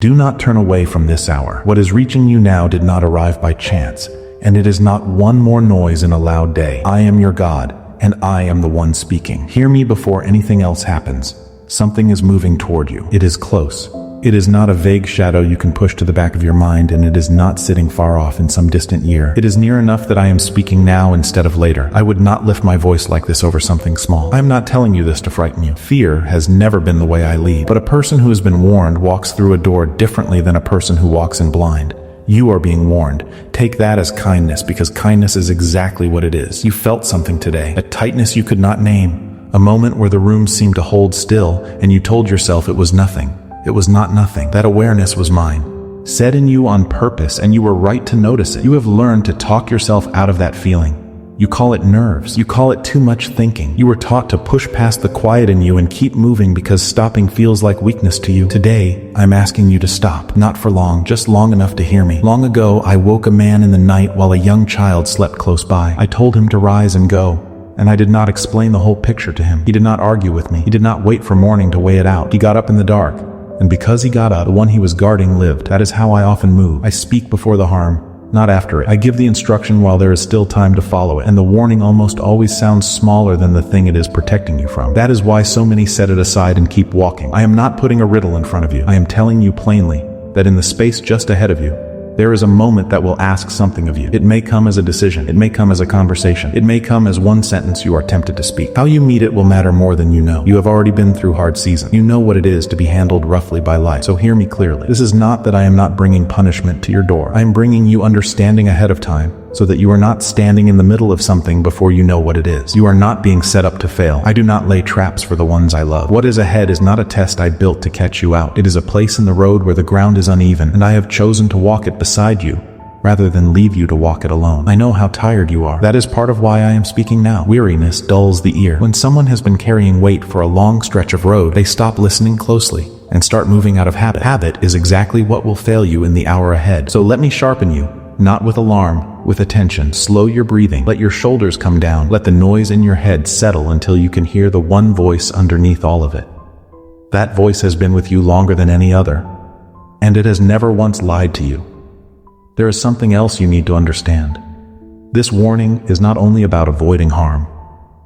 Do not turn away from this hour. What is reaching you now did not arrive by chance, and it is not one more noise in a loud day. I am your God, and I am the one speaking. Hear me before anything else happens. Something is moving toward you. It is close. It is not a vague shadow you can push to the back of your mind, and it is not sitting far off in some distant year. It is near enough that I am speaking now instead of later. I would not lift my voice like this over something small. I am not telling you this to frighten you. Fear has never been the way I lead. But a person who has been warned walks through a door differently than a person who walks in blind. You are being warned. Take that as kindness, because kindness is exactly what it is. You felt something today, a tightness you could not name, a moment where the room seemed to hold still, and you told yourself it was nothing. It was not nothing. That awareness was mine, set in you on purpose, and you were right to notice it. You have learned to talk yourself out of that feeling. You call it nerves. You call it too much thinking. You were taught to push past the quiet in you and keep moving because stopping feels like weakness to you. Today, I'm asking you to stop. Not for long, just long enough to hear me. Long ago, I woke a man in the night while a young child slept close by. I told him to rise and go, and I did not explain the whole picture to him. He did not argue with me. He did not wait for morning to weigh it out. He got up in the dark. And because he got up, the one he was guarding lived. That is how I often move. I speak before the harm, not after it. I give the instruction while there is still time to follow it, and the warning almost always sounds smaller than the thing it is protecting you from. That is why so many set it aside and keep walking. I am not putting a riddle in front of you. I am telling you plainly that in the space just ahead of you, there is a moment that will ask something of you. It may come as a decision. It may come as a conversation. It may come as one sentence you are tempted to speak. How you meet it will matter more than you know. You have already been through hard seasons. You know what it is to be handled roughly by life. So hear me clearly. This is not that I am not bringing punishment to your door. I am bringing you understanding ahead of time, so that you are not standing in the middle of something before you know what it is. You are not being set up to fail. I do not lay traps for the ones I love. What is ahead is not a test I built to catch you out. It is a place in the road where the ground is uneven, and I have chosen to walk it beside you, rather than leave you to walk it alone. I know how tired you are. That is part of why I am speaking now. Weariness dulls the ear. When someone has been carrying weight for a long stretch of road, they stop listening closely and start moving out of habit. Habit is exactly what will fail you in the hour ahead. So let me sharpen you. Not with alarm, with attention. Slow your breathing. Let your shoulders come down. Let the noise in your head settle until you can hear the one voice underneath all of it. That voice has been with you longer than any other, and it has never once lied to you. There is something else you need to understand. This warning is not only about avoiding harm.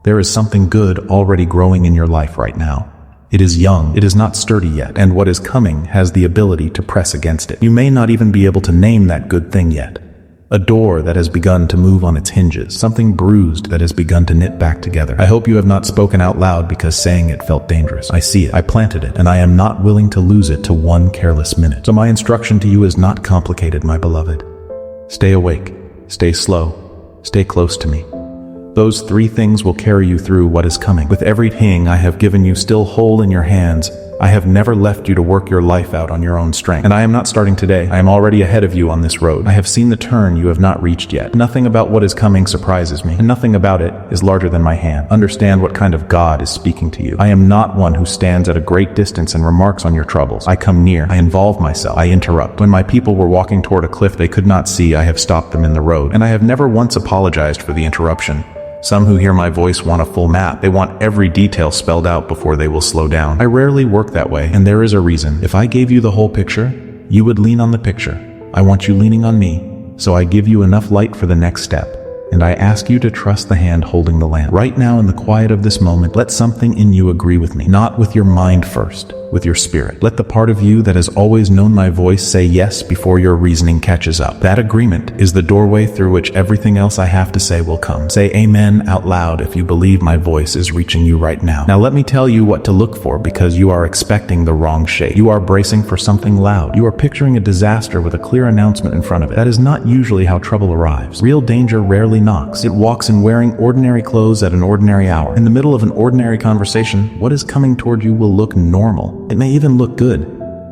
There is something good already growing in your life right now. It is young, it is not sturdy yet, and what is coming has the ability to press against it. You may not even be able to name that good thing yet. A door that has begun to move on its hinges, something bruised that has begun to knit back together. I hope you have not spoken out loud because saying it felt dangerous. I see it, I planted it, and I am not willing to lose it to one careless minute. So my instruction to you is not complicated, my beloved. Stay awake, stay slow, stay close to me. Those three things will carry you through what is coming. With every ping I have given you still whole in your hands, I have never left you to work your life out on your own strength. And I am not starting today. I am already ahead of you on this road. I have seen the turn you have not reached yet. Nothing about what is coming surprises me, and nothing about it is larger than my hand. Understand what kind of God is speaking to you. I am not one who stands at a great distance and remarks on your troubles. I come near. I involve myself. I interrupt. When my people were walking toward a cliff they could not see, I have stopped them in the road, and I have never once apologized for the interruption. Some who hear my voice want a full map. They want every detail spelled out before they will slow down. I rarely work that way, and there is a reason. If I gave you the whole picture, you would lean on the picture. I want you leaning on me, so I give you enough light for the next step. And I ask you to trust the hand holding the lamp. Right now in the quiet of this moment, let something in you agree with me. Not with your mind first, with your spirit. Let the part of you that has always known my voice say yes before your reasoning catches up. That agreement is the doorway through which everything else I have to say will come. Say amen out loud if you believe my voice is reaching you right now. Now let me tell you what to look for, because you are expecting the wrong shape. You are bracing for something loud. You are picturing a disaster with a clear announcement in front of it. That is not usually how trouble arrives. Real danger rarely knocks. It walks in wearing ordinary clothes at an ordinary hour. In the middle of an ordinary conversation, what is coming toward you will look normal. It may even look good.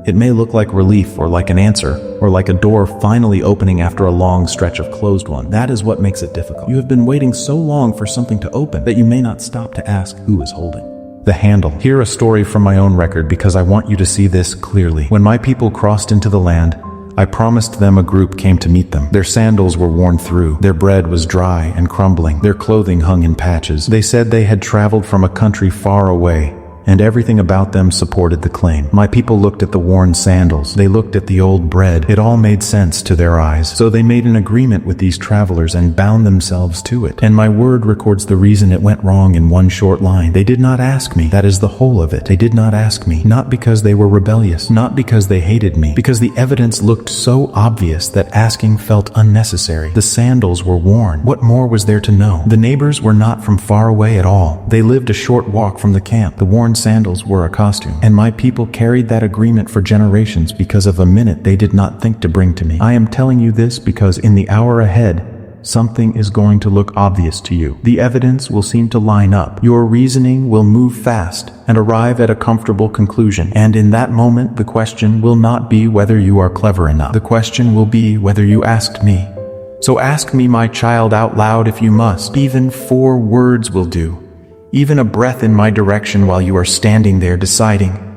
It may look like relief, or like an answer, or like a door finally opening after a long stretch of closed one. That is what makes it difficult. You have been waiting so long for something to open that you may not stop to ask who is holding the handle. Hear a story from my own record, because I want you to see this clearly. When my people crossed into the land, I promised them a group came to meet them. Their sandals were worn through. Their bread was dry and crumbling. Their clothing hung in patches. They said they had traveled from a country far away, and everything about them supported the claim. My people looked at the worn sandals. They looked at the old bread. It all made sense to their eyes. So they made an agreement with these travelers and bound themselves to it. And my word records the reason it went wrong in one short line. They did not ask me. That is the whole of it. They did not ask me. Not because they were rebellious. Not because they hated me. Because the evidence looked so obvious that asking felt unnecessary. The sandals were worn. What more was there to know? The neighbors were not from far away at all. They lived a short walk from the camp. The worn sandals were a costume. And my people carried that agreement for generations because of a minute they did not think to bring to me. I am telling you this because in the hour ahead, something is going to look obvious to you. The evidence will seem to line up. Your reasoning will move fast and arrive at a comfortable conclusion. And in that moment, the question will not be whether you are clever enough. The question will be whether you asked me. So ask me, my child, out loud if you must. Even 4 words will do. Even a breath in my direction while you are standing there deciding.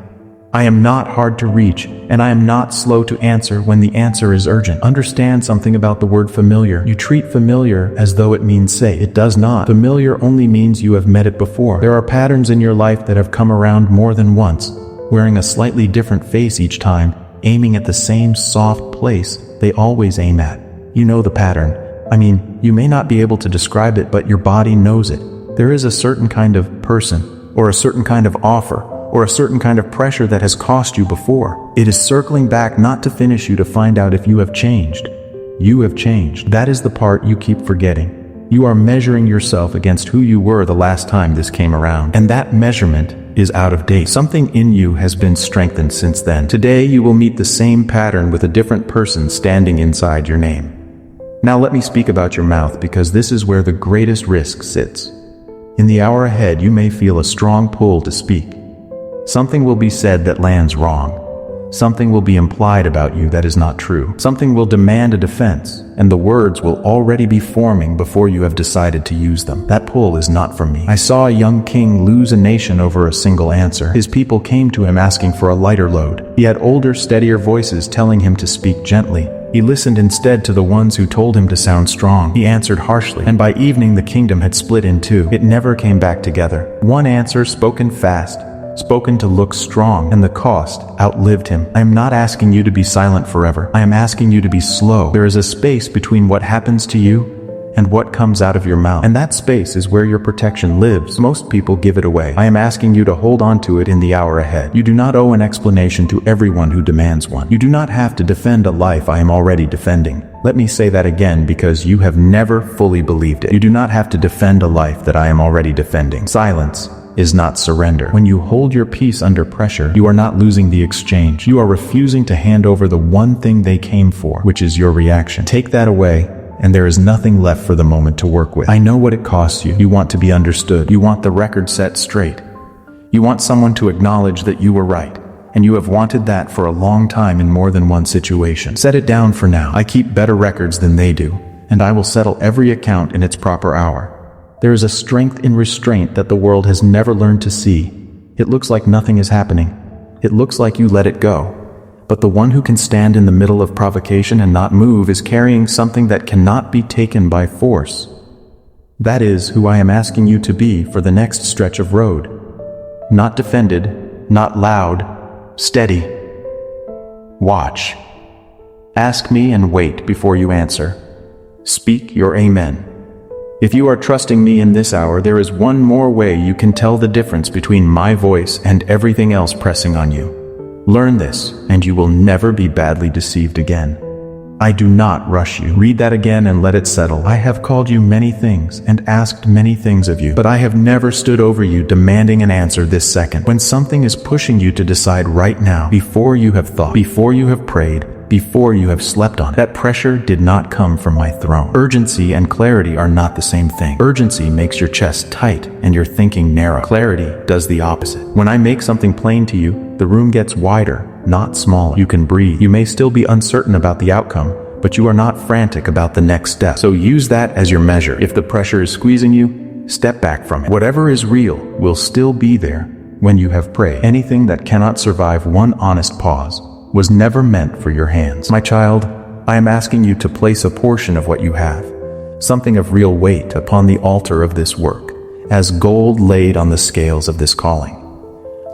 I am not hard to reach, and I am not slow to answer when the answer is urgent. Understand something about the word familiar. You treat familiar as though it means safe. It does not. Familiar only means you have met it before. There are patterns in your life that have come around more than once, wearing a slightly different face each time, aiming at the same soft place they always aim at. You know the pattern. I mean, you may not be able to describe it, but your body knows it. There is a certain kind of person, or a certain kind of offer, or a certain kind of pressure that has cost you before. It is circling back not to finish you to find out if you have changed. You have changed. That is the part you keep forgetting. You are measuring yourself against who you were the last time this came around. And that measurement is out of date. Something in you has been strengthened since then. Today you will meet the same pattern with a different person standing inside your name. Now let me speak about your mouth, because this is where the greatest risk sits. In the hour ahead, you may feel a strong pull to speak. Something will be said that lands wrong. Something will be implied about you that is not true. Something will demand a defense, and the words will already be forming before you have decided to use them. That pull is not from me. I saw a young king lose a nation over a single answer. His people came to him asking for a lighter load. He had older, steadier voices telling him to speak gently. He listened instead to the ones who told him to sound strong. He answered harshly, and by evening the kingdom had split in two. It never came back together. One answer, spoken fast, spoken to look strong, and the cost outlived him. I am not asking you to be silent forever. I am asking you to be slow. There is a space between what happens to you and what comes out of your mouth. And that space is where your protection lives. Most people give it away. I am asking you to hold on to it in the hour ahead. You do not owe an explanation to everyone who demands one. You do not have to defend a life I am already defending. Let me say that again, because you have never fully believed it. You do not have to defend a life that I am already defending. Silence is not surrender. When you hold your peace under pressure, you are not losing the exchange. You are refusing to hand over the one thing they came for, which is your reaction. Take that away, and there is nothing left for the moment to work with. I know what it costs you. You want to be understood. You want the record set straight. You want someone to acknowledge that you were right. And you have wanted that for a long time in more than one situation. Set it down for now. I keep better records than they do, and I will settle every account in its proper hour. There is a strength in restraint that the world has never learned to see. It looks like nothing is happening. It looks like you let it go. But the one who can stand in the middle of provocation and not move is carrying something that cannot be taken by force. That is who I am asking you to be for the next stretch of road. Not defended, not loud, steady. Watch. Ask me and wait before you answer. Speak your amen. If you are trusting me in this hour, there is one more way you can tell the difference between my voice and everything else pressing on you. Learn this, and you will never be badly deceived again. I do not rush you. Read that again and let it settle. I have called you many things and asked many things of you, but I have never stood over you demanding an answer this second. When something is pushing you to decide right now, before you have thought, before you have prayed, before you have slept on it, that pressure did not come from my throne. Urgency and clarity are not the same thing. Urgency makes your chest tight and your thinking narrow. Clarity does the opposite. When I make something plain to you, the room gets wider, not smaller. You can breathe. You may still be uncertain about the outcome, but you are not frantic about the next step. So use that as your measure. If the pressure is squeezing you, step back from it. Whatever is real will still be there when you have prayed. Anything that cannot survive one honest pause was never meant for your hands. My child, I am asking you to place a portion of what you have, something of real weight, upon the altar of this work, as gold laid on the scales of this calling.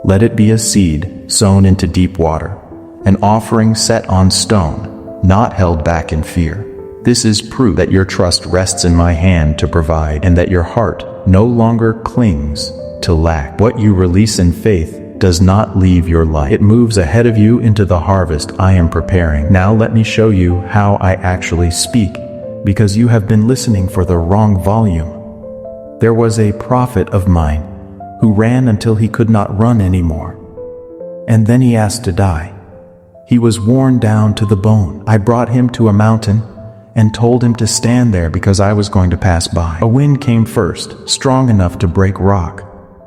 Let it be a seed sown into deep water, an offering set on stone, not held back in fear. This is proof that your trust rests in my hand to provide, and that your heart no longer clings to lack. What you release in faith does not leave your life. It moves ahead of you into the harvest I am preparing. Now let me show you how I actually speak, because you have been listening for the wrong volume. There was a prophet of mine who ran until he could not run anymore. And then he asked to die. He was worn down to the bone. I brought him to a mountain and told him to stand there because I was going to pass by. A wind came first, strong enough to break rock.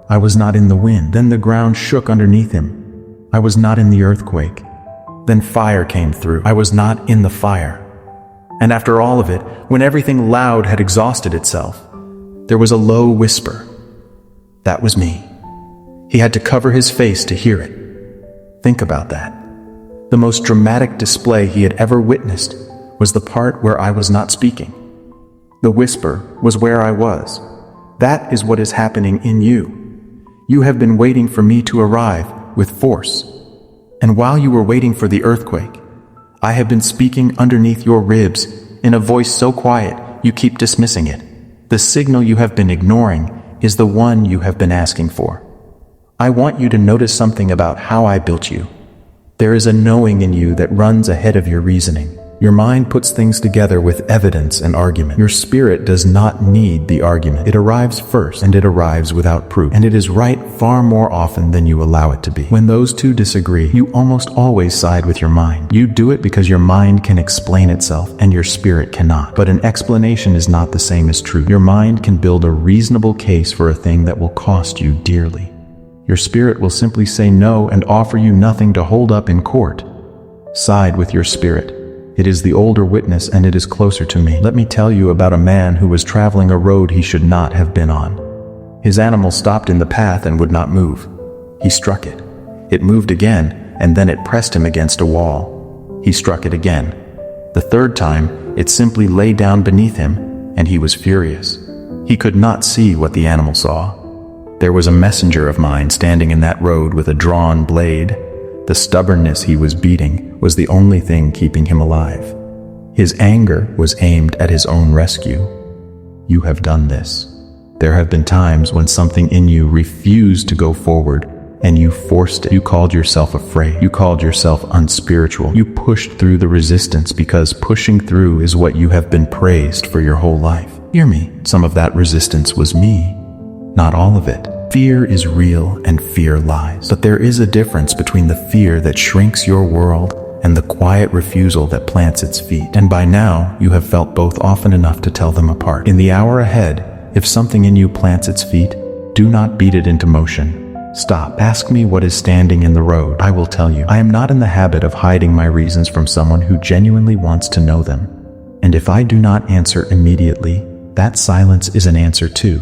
I was not in the wind. Then the ground shook underneath him. I was not in the earthquake. Then fire came through. I was not in the fire. And after all of it, when everything loud had exhausted itself, there was a low whisper. That was me. He had to cover his face to hear it. Think about that. The most dramatic display he had ever witnessed was the part where I was not speaking. The whisper was where I was. That is what is happening in you. You have been waiting for me to arrive with force. And while you were waiting for the earthquake, I have been speaking underneath your ribs in a voice so quiet you keep dismissing it. The signal you have been ignoring is the one you have been asking for. I want you to notice something about how I built you. There is a knowing in you that runs ahead of your reasoning. Your mind puts things together with evidence and argument. Your spirit does not need the argument. It arrives first, and it arrives without proof. And it is right far more often than you allow it to be. When those two disagree, you almost always side with your mind. You do it because your mind can explain itself and your spirit cannot. But an explanation is not the same as truth. Your mind can build a reasonable case for a thing that will cost you dearly. Your spirit will simply say no and offer you nothing to hold up in court. Side with your spirit. It is the older witness, and it is closer to me. Let me tell you about a man who was traveling a road he should not have been on. His animal stopped in the path and would not move. He struck it. It moved again, and then it pressed him against a wall. He struck it again. The third time, it simply lay down beneath him, and he was furious. He could not see what the animal saw. There was a messenger of mine standing in that road with a drawn blade. The stubbornness he was beating was the only thing keeping him alive. His anger was aimed at his own rescue. You have done this. There have been times when something in you refused to go forward, and you forced it. You called yourself afraid. You called yourself unspiritual. You pushed through the resistance because pushing through is what you have been praised for your whole life. Hear me. Some of that resistance was me. Not all of it. Fear is real and fear lies. But there is a difference between the fear that shrinks your world and the quiet refusal that plants its feet. And by now, you have felt both often enough to tell them apart. In the hour ahead, if something in you plants its feet, do not beat it into motion. Stop. Ask me what is standing in the road. I will tell you. I am not in the habit of hiding my reasons from someone who genuinely wants to know them. And if I do not answer immediately, that silence is an answer too.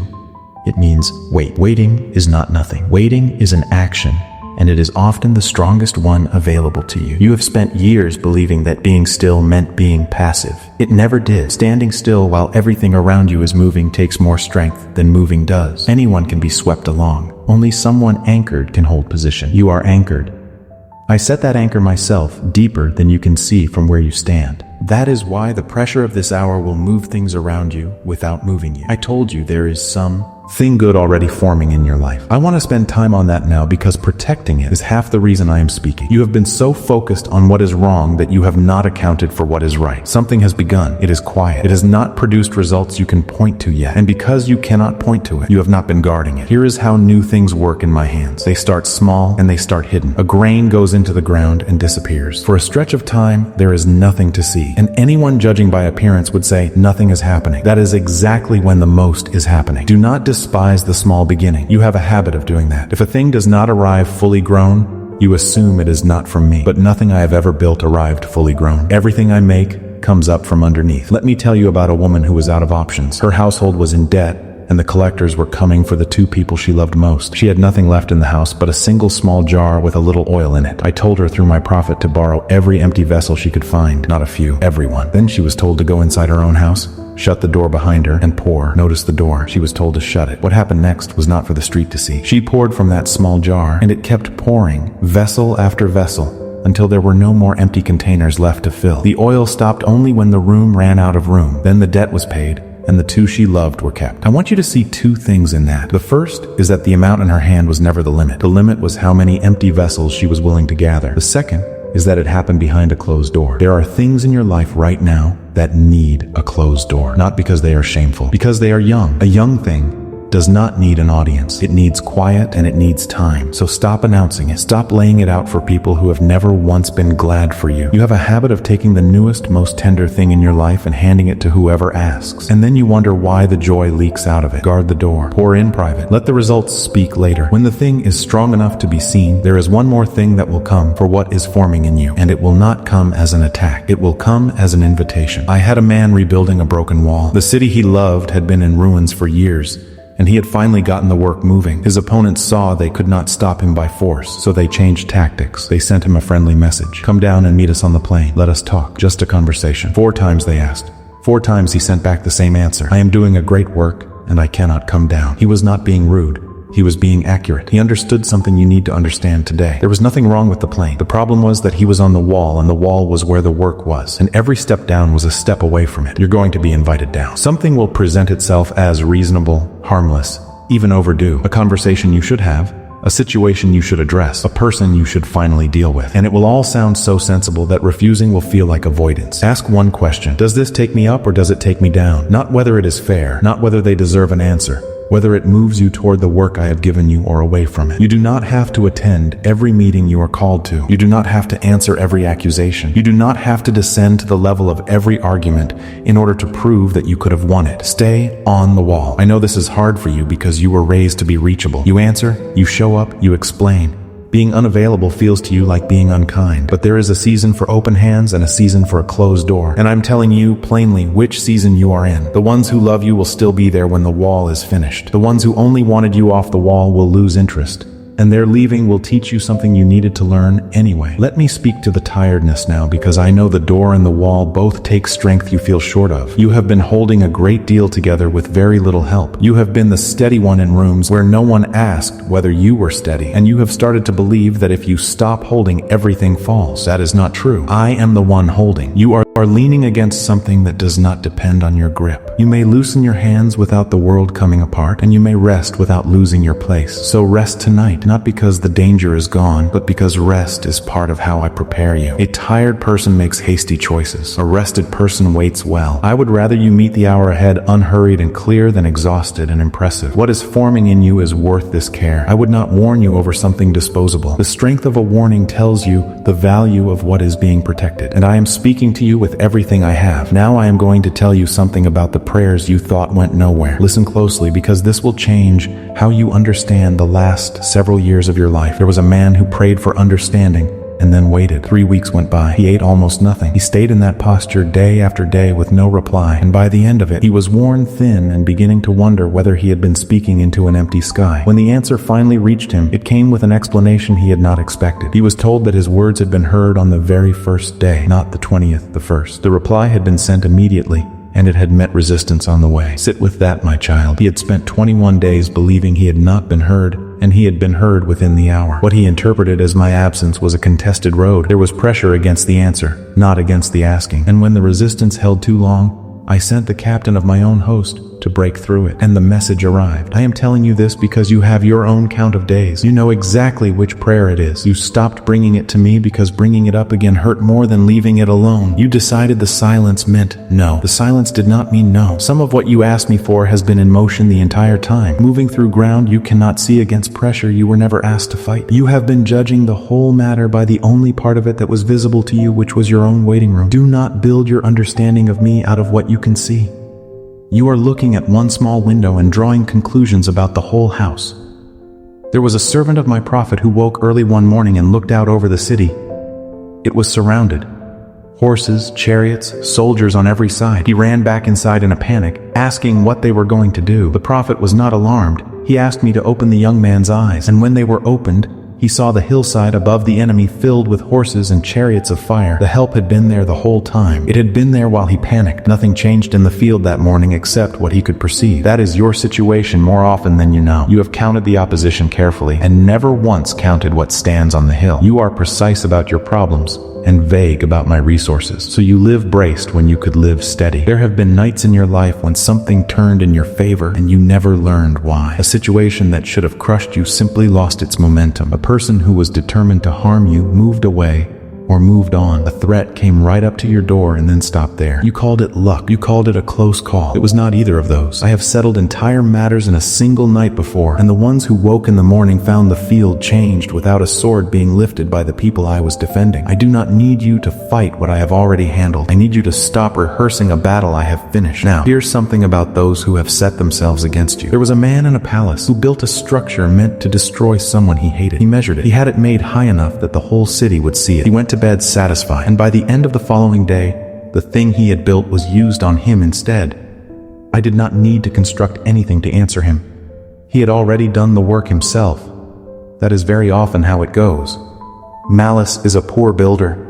It means wait. Waiting is not nothing. Waiting is an action, and it is often the strongest one available to you. You have spent years believing that being still meant being passive. It never did. Standing still while everything around you is moving takes more strength than moving does. Anyone can be swept along. Only someone anchored can hold position. You are anchored. I set that anchor myself, deeper than you can see from where you stand. That is why the pressure of this hour will move things around you without moving you. I told you there is something good already forming in your life. I want to spend time on that now because protecting it is half the reason I am speaking. You have been so focused on what is wrong that you have not accounted for what is right. Something has begun. It is quiet. It has not produced results you can point to yet. And because you cannot point to it, you have not been guarding it. Here is how new things work in my hands. They start small and they start hidden. A grain goes into the ground and disappears. For a stretch of time, there is nothing to see. And anyone judging by appearance would say nothing is happening. That is exactly when the most is happening. Do not despise the small beginning. You have a habit of doing that. If a thing does not arrive fully grown, you assume it is not from me. But nothing I have ever built arrived fully grown. Everything I make comes up from underneath. Let me tell you about a woman who was out of options. Her household was in debt, and the collectors were coming for the two people she loved most. She had nothing left in the house but a single small jar with a little oil in it. I told her through my prophet to borrow every empty vessel she could find, not a few, everyone. Then she was told to go inside her own house shut the door behind her, and pour. Notice the door. She was told to shut it. What happened next was not for the street to see. She poured from that small jar, and it kept pouring, vessel after vessel, until there were no more empty containers left to fill. The oil stopped only when the room ran out of room. Then the debt was paid, and the two she loved were kept. I want you to see two things in that. The first is that the amount in her hand was never the limit. The limit was how many empty vessels she was willing to gather. The second is that it happened behind a closed door. There are things in your life right now that need a closed door. Not because they are shameful, because they are young. A young thing does not need an audience. It needs quiet and it needs time. So stop announcing it. Stop laying it out for people who have never once been glad for you. You have a habit of taking the newest, most tender thing in your life and handing it to whoever asks. And then you wonder why the joy leaks out of it. Guard the door. Pour in private. Let the results speak later. When the thing is strong enough to be seen, there is one more thing that will come for what is forming in you. And it will not come as an attack. It will come as an invitation. I had a man rebuilding a broken wall. The city he loved had been in ruins for years, and he had finally gotten the work moving. His opponents saw they could not stop him by force, so they changed tactics. They sent him a friendly message. Come down and meet us on the plane. Let us talk. Just a conversation. 4 times they asked. 4 times he sent back the same answer. I am doing a great work, and I cannot come down. He was not being rude. He was being accurate. He understood something you need to understand today. There was nothing wrong with the plane. The problem was that he was on the wall, and the wall was where the work was, and every step down was a step away from it. You're going to be invited down. Something will present itself as reasonable, harmless, even overdue. A conversation you should have, a situation you should address, a person you should finally deal with. And it will all sound so sensible that refusing will feel like avoidance. Ask one question. Does this take me up or does it take me down? Not whether it is fair, not whether they deserve an answer, whether it moves you toward the work I have given you or away from it. You do not have to attend every meeting you are called to. You do not have to answer every accusation. You do not have to descend to the level of every argument in order to prove that you could have won it. Stay on the wall. I know this is hard for you because you were raised to be reachable. You answer, you show up, you explain. Being unavailable feels to you like being unkind, but there is a season for open hands and a season for a closed door. And I'm telling you plainly which season you are in. The ones who love you will still be there when the wall is finished. The ones who only wanted you off the wall will lose interest, and their leaving will teach you something you needed to learn anyway. Let me speak to the tiredness now, because I know the door and the wall both take strength you feel short of. You have been holding a great deal together with very little help. You have been the steady one in rooms where no one asked whether you were steady, and you have started to believe that if you stop holding, everything falls. That is not true. I am the one holding. You are leaning against something that does not depend on your grip. You may loosen your hands without the world coming apart, and you may rest without losing your place. So rest tonight, not because the danger is gone, but because rest is part of how I prepare you. A tired person makes hasty choices. A rested person waits well. I would rather you meet the hour ahead unhurried and clear than exhausted and impressive. What is forming in you is worth this care. I would not warn you over something disposable. The strength of a warning tells you the value of what is being protected. And I am speaking to you with everything I have. Now I am going to tell you something about the prayers you thought went nowhere. Listen closely, because this will change how you understand the last several years of your life. There was a man who prayed for understanding and then waited. 3 weeks went by. He ate almost nothing. He stayed in that posture day after day with no reply, and by the end of it, he was worn thin and beginning to wonder whether he had been speaking into an empty sky. When the answer finally reached him, it came with an explanation he had not expected. He was told that his words had been heard on the very first day, not the 20th, the first. The reply had been sent immediately, and it had met resistance on the way. Sit with that, my child. He had spent 21 days believing he had not been heard, and he had been heard within the hour. What he interpreted as my absence was a contested road. There was pressure against the answer, not against the asking. And when the resistance held too long, I sent the captain of my own host to break through it, and the message arrived. I am telling you this because you have your own count of days. You know exactly which prayer it is. You stopped bringing it to me because bringing it up again hurt more than leaving it alone. You decided the silence meant no. The silence did not mean no. Some of what you asked me for has been in motion the entire time, moving through ground you cannot see against pressure you were never asked to fight. You have been judging the whole matter by the only part of it that was visible to you, which was your own waiting room. Do not build your understanding of me out of what you can see. You are looking at one small window and drawing conclusions about the whole house. There was a servant of my prophet who woke early one morning and looked out over the city. It was surrounded. Horses, chariots, soldiers on every side. He ran back inside in a panic, asking what they were going to do. The prophet was not alarmed. He asked me to open the young man's eyes, and when they were opened, He saw the hillside above the enemy filled with horses and chariots of fire. The help had been there the whole time. It had been there while he panicked. Nothing changed in the field that morning except what he could perceive. That is your situation more often than you know. You have counted the opposition carefully and never once counted what stands on the hill. You are precise about your problems and vague about my resources. So you live braced when you could live steady. There have been nights in your life when something turned in your favor and you never learned why. A situation that should have crushed you simply lost its momentum. A person who was determined to harm you moved away or moved on. A threat came right up to your door and then stopped there. You called it luck. You called it a close call. It was not either of those. I have settled entire matters in a single night before, and the ones who woke in the morning found the field changed without a sword being lifted by the people I was defending. I do not need you to fight what I have already handled. I need you to stop rehearsing a battle I have finished. Now, here's something about those who have set themselves against you. There was a man in a palace who built a structure meant to destroy someone he hated. He measured it. He had it made high enough that the whole city would see it. He went to bed satisfied, and by the end of the following day, the thing he had built was used on him instead. I did not need to construct anything to answer him. He had already done the work himself. That is very often how it goes. Malice is a poor builder.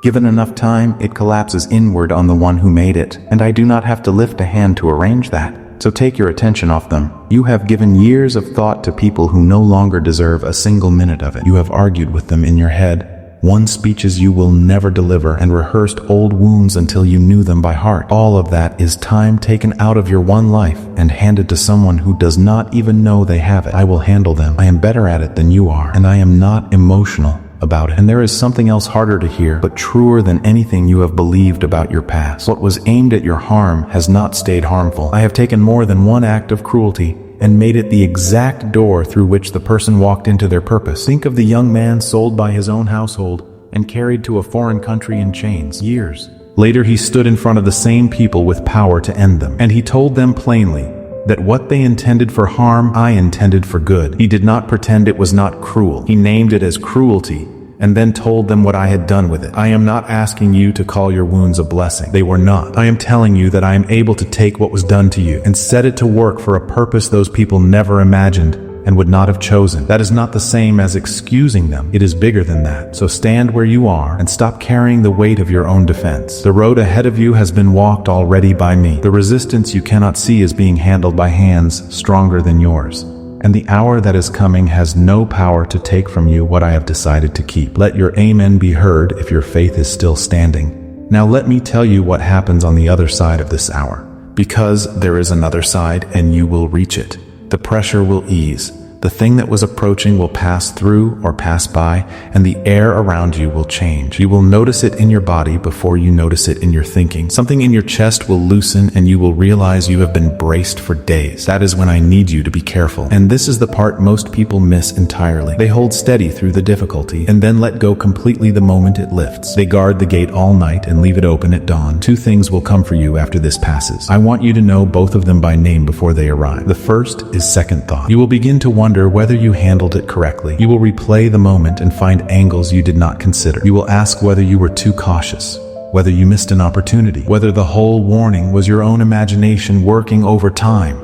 Given enough time, it collapses inward on the one who made it, and I do not have to lift a hand to arrange that. So take your attention off them. You have given years of thought to people who no longer deserve a single minute of it. You have argued with them in your head, won speeches you will never deliver, and rehearsed old wounds until you knew them by heart. All of that is time taken out of your one life and handed to someone who does not even know they have it. I will handle them. I am better at it than you are, and I am not emotional about it. And there is something else harder to hear, but truer than anything you have believed about your past. What was aimed at your harm has not stayed harmful. I have taken more than one act of cruelty and made it the exact door through which the person walked into their purpose. Think of the young man sold by his own household and carried to a foreign country in chains. Years later, he stood in front of the same people with power to end them, and he told them plainly that what they intended for harm, I intended for good. He did not pretend it was not cruel. He named it as cruelty, and then told them what I had done with it. I am not asking you to call your wounds a blessing. They were not. I am telling you that I am able to take what was done to you and set it to work for a purpose those people never imagined and would not have chosen. That is not the same as excusing them. It is bigger than that. So stand where you are and stop carrying the weight of your own defense. The road ahead of you has been walked already by me. The resistance you cannot see is being handled by hands stronger than yours. And the hour that is coming has no power to take from you what I have decided to keep. Let your amen be heard if your faith is still standing. Now let me tell you what happens on the other side of this hour. Because there is another side and you will reach it. The pressure will ease. The thing that was approaching will pass through or pass by, and the air around you will change. You will notice it in your body before you notice it in your thinking. Something in your chest will loosen and you will realize you have been braced for days. That is when I need you to be careful. And this is the part most people miss entirely. They hold steady through the difficulty and then let go completely the moment it lifts. They guard the gate all night and leave it open at dawn. Two things will come for you after this passes. I want you to know both of them by name before they arrive. The first is second thought. You will begin to wonder whether you handled it correctly. You will replay the moment and find angles you did not consider. You will ask whether you were too cautious, whether you missed an opportunity, whether the whole warning was your own imagination working overtime.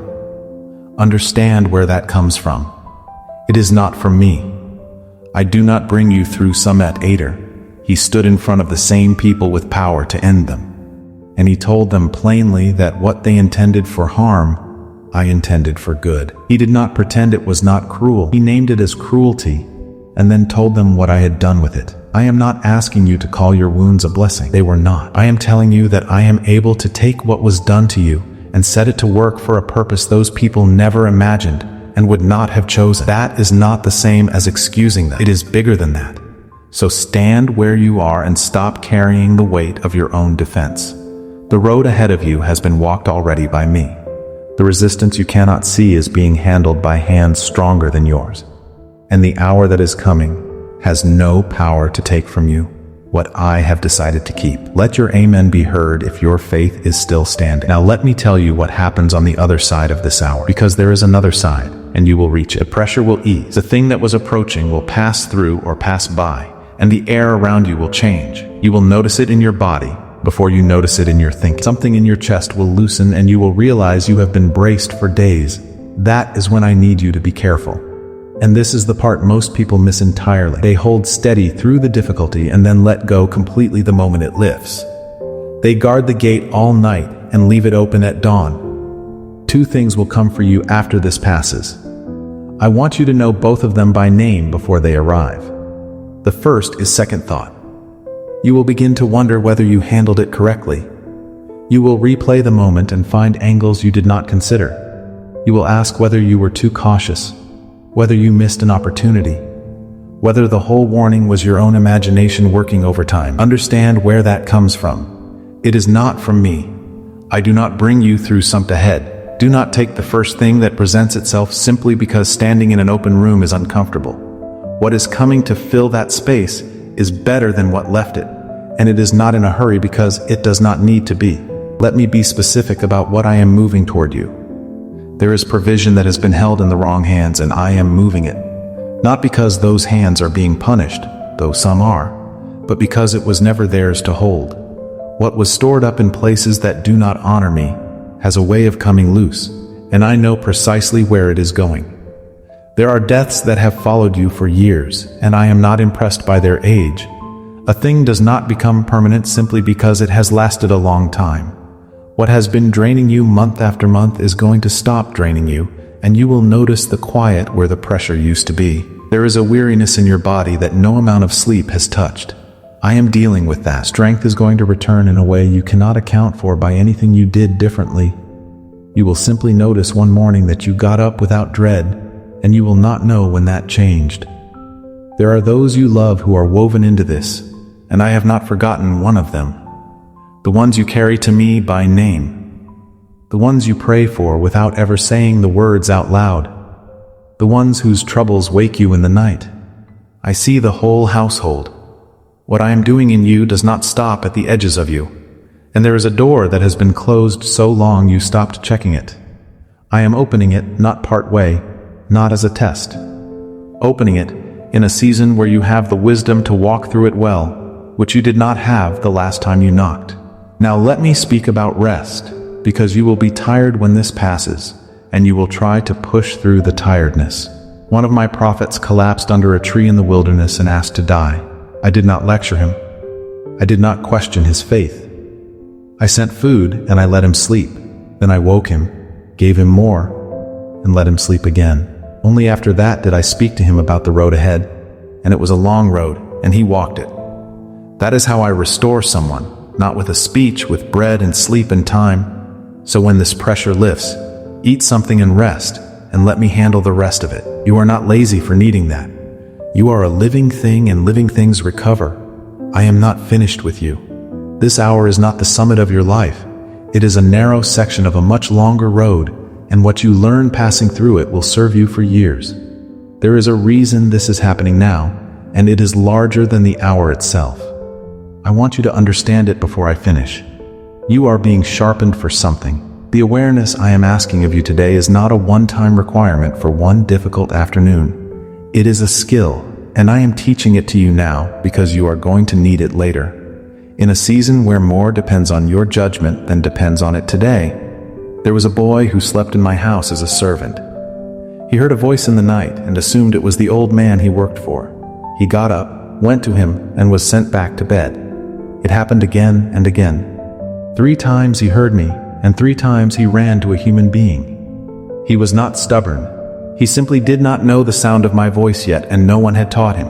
Understand where that comes from. It is not from me. I do not bring you through Summit Ader. He stood in front of the same people with power to end them. And he told them plainly that what they intended for harm, I intended for good. He did not pretend it was not cruel. He named it as cruelty, and then told them what I had done with it. I am not asking you to call your wounds a blessing. They were not. I am telling you that I am able to take what was done to you and set it to work for a purpose those people never imagined and would not have chosen. That is not the same as excusing them. It is bigger than that. So stand where you are and stop carrying the weight of your own defense. The road ahead of you has been walked already by me. The resistance you cannot see is being handled by hands stronger than yours. And the hour that is coming has no power to take from you what I have decided to keep. Let your amen be heard if your faith is still standing. Now let me tell you what happens on the other side of this hour, because there is another side, and you will reach it. The pressure will ease. The thing that was approaching will pass through or pass by, and the air around you will change. You will notice it in your body before you notice it in your thinking. Something in your chest will loosen and you will realize you have been braced for days. That is when I need you to be careful. And this is the part most people miss entirely. They hold steady through the difficulty and then let go completely the moment it lifts. They guard the gate all night and leave it open at dawn. Two things will come for you after this passes. I want you to know both of them by name before they arrive. The first is second thought. You will begin to wonder whether you handled it correctly. You will replay the moment and find angles you did not consider. You will ask whether you were too cautious, whether you missed an opportunity, whether the whole warning was your own imagination working overtime. Understand where that comes from. It is not from me. I do not bring you through something ahead. Do not take the first thing that presents itself simply because standing in an open room is uncomfortable. What is coming to fill that space is better than what left it, and it is not in a hurry because it does not need to be. Let me be specific about what I am moving toward you. There is provision that has been held in the wrong hands, and I am moving it. Not because those hands are being punished, though some are, but because it was never theirs to hold. What was stored up in places that do not honor me has a way of coming loose, and I know precisely where it is going. There are deaths that have followed you for years, and I am not impressed by their age. A thing does not become permanent simply because it has lasted a long time. What has been draining you month after month is going to stop draining you, and you will notice the quiet where the pressure used to be. There is a weariness in your body that no amount of sleep has touched. I am dealing with that. Strength is going to return in a way you cannot account for by anything you did differently. You will simply notice one morning that you got up without dread, and you will not know when that changed. There are those you love who are woven into this, and I have not forgotten one of them. The ones you carry to me by name. The ones you pray for without ever saying the words out loud. The ones whose troubles wake you in the night. I see the whole household. What I am doing in you does not stop at the edges of you, and there is a door that has been closed so long you stopped checking it. I am opening it, not part way, not as a test. Opening it in a season where you have the wisdom to walk through it well, which you did not have the last time you knocked. Now let me speak about rest, because you will be tired when this passes, and you will try to push through the tiredness. One of my prophets collapsed under a tree in the wilderness and asked to die. I did not lecture him. I did not question his faith. I sent food and I let him sleep. Then I woke him, gave him more, and let him sleep again. Only after that did I speak to him about the road ahead, and it was a long road, and he walked it. That is how I restore someone, not with a speech, with bread and sleep and time. So when this pressure lifts, eat something and rest, and let me handle the rest of it. You are not lazy for needing that. You are a living thing, and living things recover. I am not finished with you. This hour is not the summit of your life. It is a narrow section of a much longer road, and what you learn passing through it will serve you for years. There is a reason this is happening now, and it is larger than the hour itself. I want you to understand it before I finish. You are being sharpened for something. The awareness I am asking of you today is not a one-time requirement for one difficult afternoon. It is a skill, and I am teaching it to you now because you are going to need it later. In a season where more depends on your judgment than depends on it today, there was a boy who slept in my house as a servant. He heard a voice in the night and assumed it was the old man he worked for. He got up, went to him, and was sent back to bed. It happened again and again. 3 times he heard me, and 3 times he ran to a human being. He was not stubborn. He simply did not know the sound of my voice yet, and no one had taught him.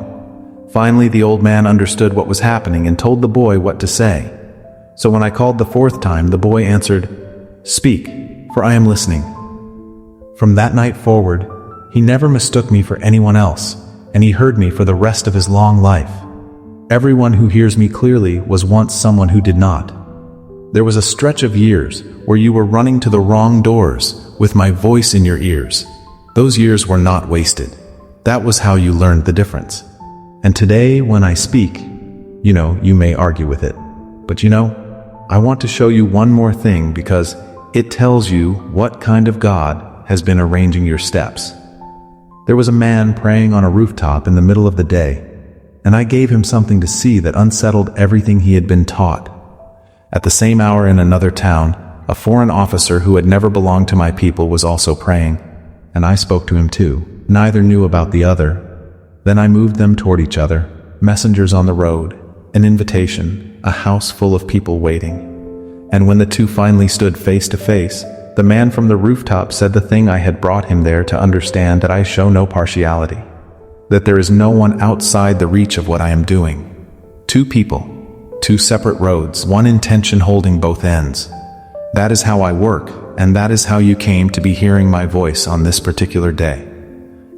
Finally, the old man understood what was happening and told the boy what to say. So when I called the 4th time, the boy answered, "Speak, for I am listening." From that night forward, he never mistook me for anyone else, and he heard me for the rest of his long life. Everyone who hears me clearly was once someone who did not. There was a stretch of years where you were running to the wrong doors with my voice in your ears. Those years were not wasted. That was how you learned the difference. And today, when I speak, you may argue with it. But I want to show you one more thing because it tells you what kind of God has been arranging your steps. There was a man praying on a rooftop in the middle of the day, and I gave him something to see that unsettled everything he had been taught. At the same hour in another town, a foreign officer who had never belonged to my people was also praying, and I spoke to him too. Neither knew about the other. Then I moved them toward each other, messengers on the road, an invitation, a house full of people waiting. And when the two finally stood face to face, the man from the rooftop said the thing I had brought him there to understand, that I show no partiality, that there is no one outside the reach of what I am doing. Two people, two separate roads, one intention holding both ends. That is how I work, and that is how you came to be hearing my voice on this particular day.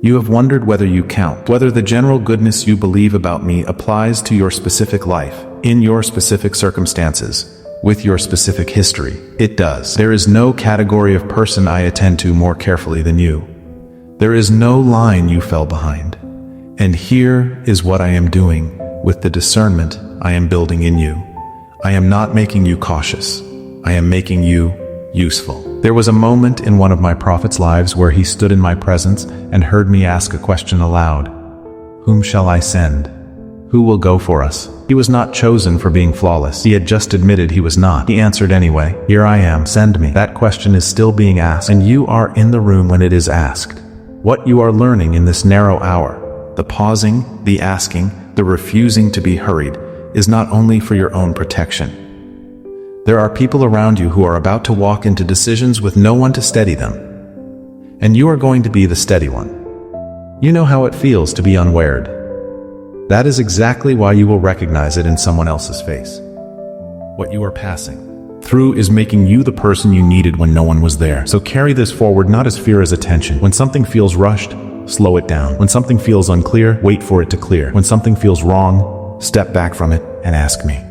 You have wondered whether you count, whether the general goodness you believe about me applies to your specific life, in your specific circumstances, with your specific history. It does. There is no category of person I attend to more carefully than you. There is no line you fell behind. And here is what I am doing with the discernment I am building in you. I am not making you cautious. I am making you useful. There was a moment in one of my prophet's lives where he stood in my presence and heard me ask a question aloud. Whom shall I send? Who will go for us? He was not chosen for being flawless. He had just admitted he was not. He answered anyway, here I am, send me. That question is still being asked, and you are in the room when it is asked. What you are learning in this narrow hour, the pausing, the asking, the refusing to be hurried, is not only for your own protection. There are people around you who are about to walk into decisions with no one to steady them. And you are going to be the steady one. You know how it feels to be unwared. That is exactly why you will recognize it in someone else's face. What you are passing through is making you the person you needed when no one was there. So carry this forward not as fear as attention. When something feels rushed, slow it down. When something feels unclear, wait for it to clear. When something feels wrong, step back from it and ask me.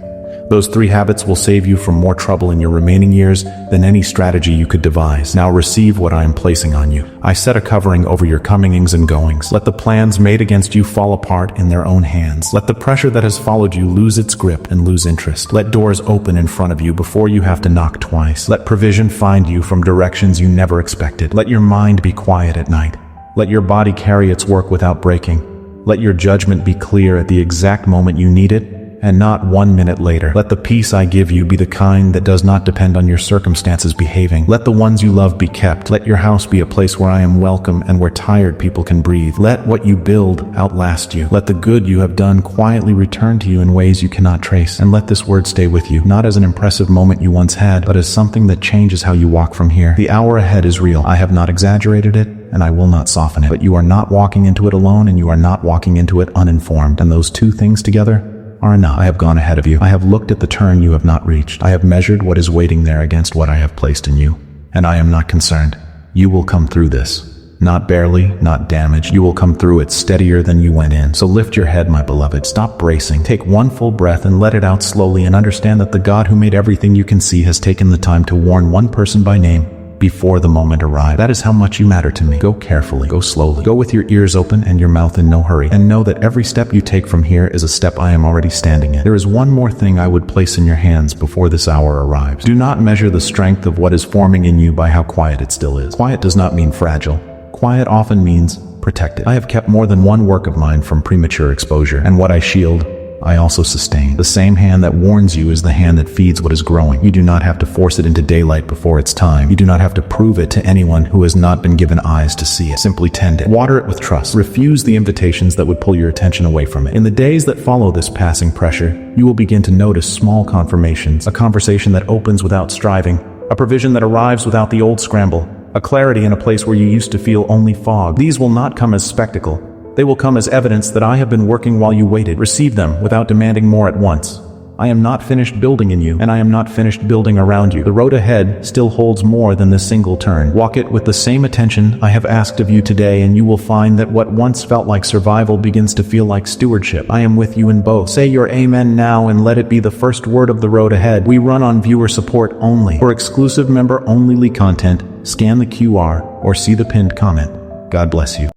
Those 3 habits will save you from more trouble in your remaining years than any strategy you could devise. Now receive what I am placing on you. I set a covering over your comings and goings. Let the plans made against you fall apart in their own hands. Let the pressure that has followed you lose its grip and lose interest. Let doors open in front of you before you have to knock twice. Let provision find you from directions you never expected. Let your mind be quiet at night. Let your body carry its work without breaking. Let your judgment be clear at the exact moment you need it, and not 1 minute later. Let the peace I give you be the kind that does not depend on your circumstances behaving. Let the ones you love be kept. Let your house be a place where I am welcome and where tired people can breathe. Let what you build outlast you. Let the good you have done quietly return to you in ways you cannot trace. And let this word stay with you, not as an impressive moment you once had, but as something that changes how you walk from here. The hour ahead is real. I have not exaggerated it, and I will not soften it. But you are not walking into it alone, and you are not walking into it uninformed. And those two things together are enough. I have gone ahead of you. I have looked at the turn you have not reached. I have measured what is waiting there against what I have placed in you. And I am not concerned. You will come through this. Not barely, not damaged. You will come through it steadier than you went in. So lift your head, my beloved. Stop bracing. Take one full breath and let it out slowly, and understand that the God who made everything you can see has taken the time to warn one person by name before the moment arrived. That is how much you matter to me. Go carefully, go slowly, go with your ears open and your mouth in no hurry, and know that every step you take from here is a step I am already standing in. There is one more thing I would place in your hands before this hour arrives. Do not measure the strength of what is forming in you by how quiet it still is. Quiet does not mean fragile. Quiet often means protected. I have kept more than one work of mine from premature exposure, and what I shield, I also sustain. The same hand that warns you is the hand that feeds what is growing. You do not have to force it into daylight before it's time. You do not have to prove it to anyone who has not been given eyes to see it. Simply tend it. Water it with trust. Refuse the invitations that would pull your attention away from it. In the days that follow this passing pressure, you will begin to notice small confirmations. A conversation that opens without striving. A provision that arrives without the old scramble. A clarity in a place where you used to feel only fog. These will not come as spectacle. They will come as evidence that I have been working while you waited. Receive them without demanding more at once. I am not finished building in you, and I am not finished building around you. The road ahead still holds more than this single turn. Walk it with the same attention I have asked of you today, and you will find that what once felt like survival begins to feel like stewardship. I am with you in both. Say your amen now and let it be the first word of the road ahead. We run on viewer support only. For exclusive member-only content, scan the QR or see the pinned comment. God bless you.